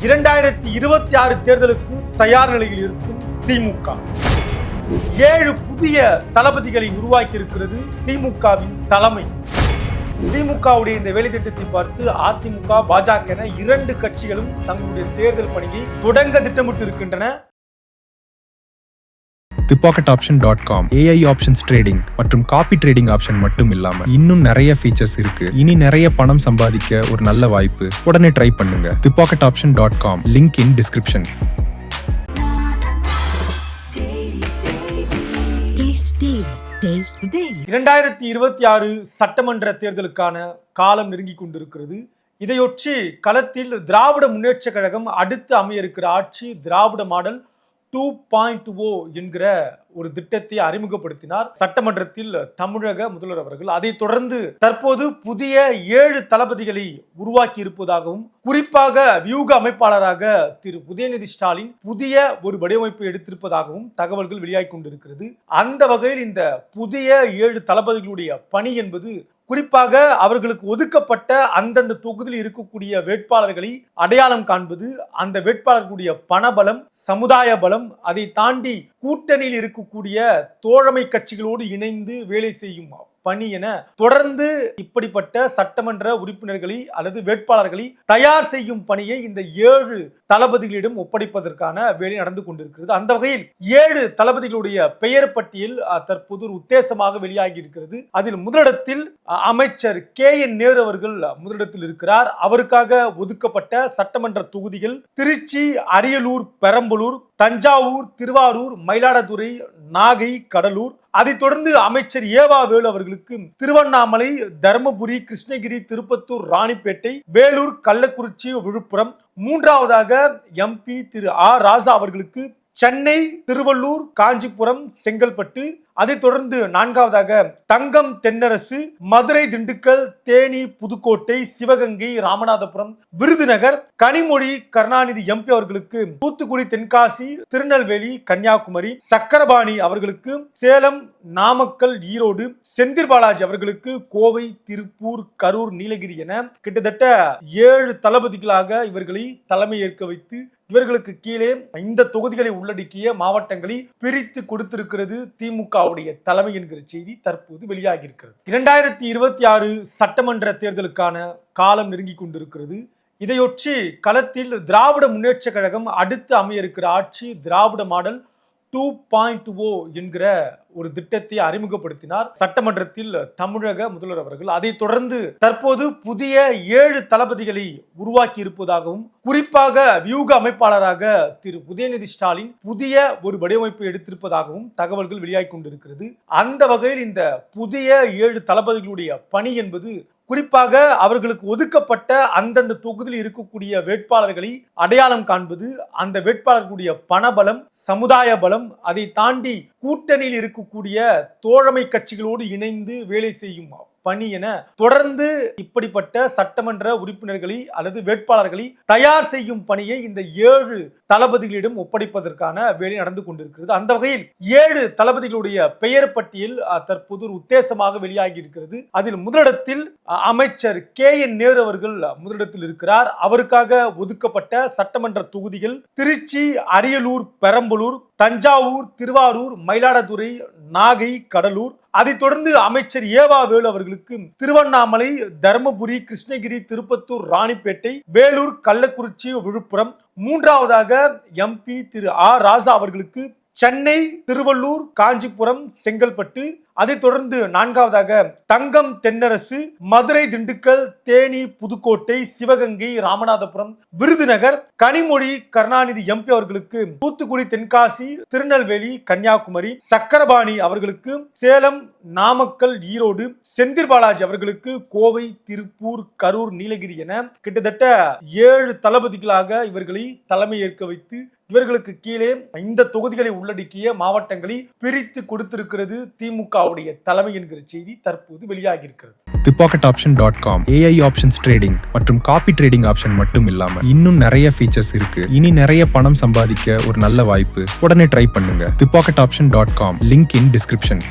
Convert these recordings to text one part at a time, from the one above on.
2026 தேர்தலுக்கு தயார் நிலையில் இருக்கும் திமுக 7 புதிய தளபதிகளை உருவாக்கி இருக்கிறது திமுகவின் தலைமை. திமுகவுடைய இந்த வேலை திட்டத்தை பார்த்து அதிமுக, பாஜக என 2 கட்சிகளும் தங்களுடைய தேர்தல் பணியை தொடங்க திட்டமிட்டு இருக்கின்றன. ThePocketOption.com AI ஆப்ஷன்ஸ் ட்ரேடிங் மற்றும் காப்பி ட்ரேடிங் ஆப்ஷன் மட்டும் இல்லாம இன்னும் நிறைய ஃபீச்சர்ஸ் இருக்கு. இனி நிறைய பணம் சம்பாதிக்க ஒரு நல்ல வாய்ப்பு. உடனே ட்ரை பண்ணுங்க. ThePocketOption.com link in description. இரண்டாயிரத்தி 26 சட்டமன்ற தேர்தலுக்கான காலம் நெருங்கி கொண்டிருக்கிறது. இதையொற்றி களத்தில் திராவிட முன்னேற்ற கழகம் அடுத்து அமைய இருக்கிற ஆட்சி திராவிட மாடல் 2.0 என்கிற ஒரு திட்டத்தை அறிமுகப்படுத்தினார் சட்டமன்றத்தில் தமிழக முதல்வர் அவர்கள். அதை தொடர்ந்து தற்போது புதிய 7 தளபதிகளை உருவாக்கி இருப்பதாகவும், குறிப்பாக வியூக அமைப்பாளராக திரு உதயநிதி ஸ்டாலின் புதிய ஒரு வடிவமைப்பை எடுத்திருப்பதாகவும் தகவல்கள் வெளியாகி கொண்டிருக்கிறது. அந்த வகையில் இந்த புதிய 7 தளபதிகளுடைய பணி என்பது குறிப்பாக அவர்களுக்கு ஒதுக்கப்பட்ட அந்தந்த தொகுதியில் இருக்கக்கூடிய வேட்பாளர்களை அடையாளம் காண்பது, அந்த வேட்பாளர்களுடைய பணபலம், சமுதாய பலம், அதை தாண்டி கூட்டணியில் இருக்கக்கூடிய தோழமை கட்சிகளோடு இணைந்து வேலை செய்யும் பணி என தொடர்ந்து இப்படிப்பட்ட சட்டமன்ற உறுப்பினர்களை அல்லது வேட்பாளர்களை தயார் செய்யும் பணியை இந்த 7 தளபதிகளிடம் ஒப்படைப்பதற்கான வேலை நடந்து கொண்டிருக்கிறது. அந்த வகையில் 7 தளபதிகளுடைய பெயர் பட்டியல் தற்போது ஒரு உத்தேசமாக வெளியாகி இருக்கிறது. அதில் முதலிடத்தில் அமைச்சர் KN நேரு அவர்கள் முதலிடத்தில் இருக்கிறார். அவருக்காக ஒதுக்கப்பட்ட சட்டமன்ற தொகுதிகள் திருச்சி, அரியலூர், பெரம்பலூர், தஞ்சாவூர், திருவாரூர், மயிலாடுதுறை, நாகை, கடலூர். அதைத் தொடர்ந்து அமைச்சர் ஏவா வேலு அவர்களுக்கு திருவண்ணாமலை, தர்மபுரி, கிருஷ்ணகிரி, திருப்பத்தூர், ராணிப்பேட்டை, வேலூர், கள்ளக்குறிச்சி, விழுப்புரம். மூன்றாவதாக MP திரு ராஜா அவர்களுக்கு சென்னை, திருவள்ளூர், காஞ்சிபுரம், செங்கல்பட்டு. அதைத் தொடர்ந்து 4வதாக தங்கம் தென்னரசு, மதுரை, திண்டுக்கல், தேனி, புதுக்கோட்டை, சிவகங்கை, ராமநாதபுரம், விருதுநகர். கனிமொழி கருணாநிதி MP அவர்களுக்கு தூத்துக்குடி, தென்காசி, திருநெல்வேலி, கன்னியாகுமரி. சக்கரபாணி அவர்களுக்கு சேலம், நாமக்கல், ஈரோடு. செந்தில் பாலாஜி அவர்களுக்கு கோவை, திருப்பூர், கரூர், நீலகிரி என கிட்டத்தட்ட 7 தளபதிகளாக இவர்களை தலைமை ஏற்க வைத்து இவர்களுக்கு கீழே இந்த தொகுதிகளை உள்ளடக்கிய மாவட்டங்களை பிரித்து கொடுத்திருக்கிறது திமுகவுடைய தலைமை என்கிற செய்தி தற்போது வெளியாகி இருக்கிறது. 2026 சட்டமன்ற தேர்தலுக்கான காலம் நெருங்கி கொண்டிருக்கிறது. இதையொற்றி களத்தில் திராவிட முன்னேற்ற கழகம் அடுத்து அமைய இருக்கிற ஆட்சி திராவிட மாடல் 2.0 என்கிற ஒரு திட்டத்தை அறிமுகப்படுத்தினார் சட்டமன்றத்தில் தமிழக முதல்வர் அவர்கள். அதை தொடர்ந்து தற்போது புதிய 7 தளபதிகளை உருவாக்கி இருப்பதாகவும், குறிப்பாக வியூக அமைப்பாளராக திரு உதயநிதி ஸ்டாலின் புதிய ஒரு வடிவமைப்பை எடுத்திருப்பதாகவும் தகவல்கள் வெளியாகி கொண்டிருக்கிறது. அந்த வகையில் இந்த புதிய 7 தளபதிகளுடைய பணி என்பது குறிப்பாக அவர்களுக்கு ஒதுக்கப்பட்ட அந்தந்த தொகுதியில் இருக்கக்கூடிய வேட்பாளர்களை அடையாளம் காண்பது, அந்த வேட்பாளர்களுடைய பணபலம், சமுதாய பலம், அதை தாண்டி கூட்டணியில் இருக்கக்கூடிய தோழமை கட்சிகளோடு இணைந்து வேலை செய்யும் பணி என தொடர்ந்து இப்படிப்பட்ட சட்டமன்ற உறுப்பினர்களை அல்லது வேட்பாளர்களை தயார் செய்யும் பணியை இந்த 7 தளபதிகளிடம் ஒப்படைப்பதற்கான வேலை நடந்து கொண்டிருக்கிறது. அந்த வகையில் 7 தளபதிகளுடைய பெயர் பட்டியல் தற்போது ஒரு உத்தேசமாக வெளியாகி இருக்கிறது. அதில் முதலிடத்தில் அமைச்சர் KN நேரு அவர்கள் முதலிடத்தில் இருக்கிறார். அவருக்காக ஒதுக்கப்பட்ட சட்டமன்ற தொகுதிகள் திருச்சி, அரியலூர், பெரம்பலூர், தஞ்சாவூர், திருவாரூர், மயிலாடுதுறை, நாகை, கடலூர். அதைத் தொடர்ந்து அமைச்சர் ஏவா வேலு அவர்களுக்கு திருவண்ணாமலை, தர்மபுரி, கிருஷ்ணகிரி, திருப்பத்தூர், ராணிப்பேட்டை, வேலூர், கள்ளக்குறிச்சி, விழுப்புரம். மூன்றாவதாக MP திரு ராஜா அவர்களுக்கு சென்னை, திருவள்ளூர், காஞ்சிபுரம், செங்கல்பட்டு. அதைத் தொடர்ந்து 4வதாக தங்கம் தென்னரசு, மதுரை, திண்டுக்கல், தேனி, புதுக்கோட்டை, சிவகங்கை, ராமநாதபுரம், விருதுநகர். கனிமொழி கருணாநிதி MP அவர்களுக்கு தூத்துக்குடி, தென்காசி, திருநெல்வேலி, கன்னியாகுமரி. சக்கரபாணி அவர்களுக்கு சேலம், நாமக்கல், ஈரோடு. செந்தில் பாலாஜி அவர்களுக்கு கோவை, திருப்பூர், கரூர், நீலகிரி என கிட்டத்தட்ட 7 தளபதிகளாக இவர்களை தலைமை ஏற்க வைத்து இவர்களுக்கு கீழே இந்த தொகுதிகளை உள்ளடக்கிய மாவட்டங்களை பிரித்து கொடுத்திருக்கிறது திமுகவுடைய தலைமை என்கிற செய்தி தற்போது வெளியாகி இருக்கிறது. ThePocketOption.com AI ஆப்ஷன்ஸ் ட்ரேடிங் மற்றும் காப்பி ட்ரேடிங் ஆப்ஷன் மட்டும் இல்லாம இன்னும் நிறைய ஃபீச்சர்ஸ் இருக்கு. இனி நிறைய பணம் சம்பாதிக்க ஒரு நல்ல வாய்ப்பு. உடனே ட்ரை பண்ணுங்க. ThePocketOption.com link in description.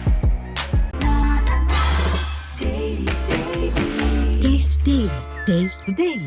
Taste the Daily.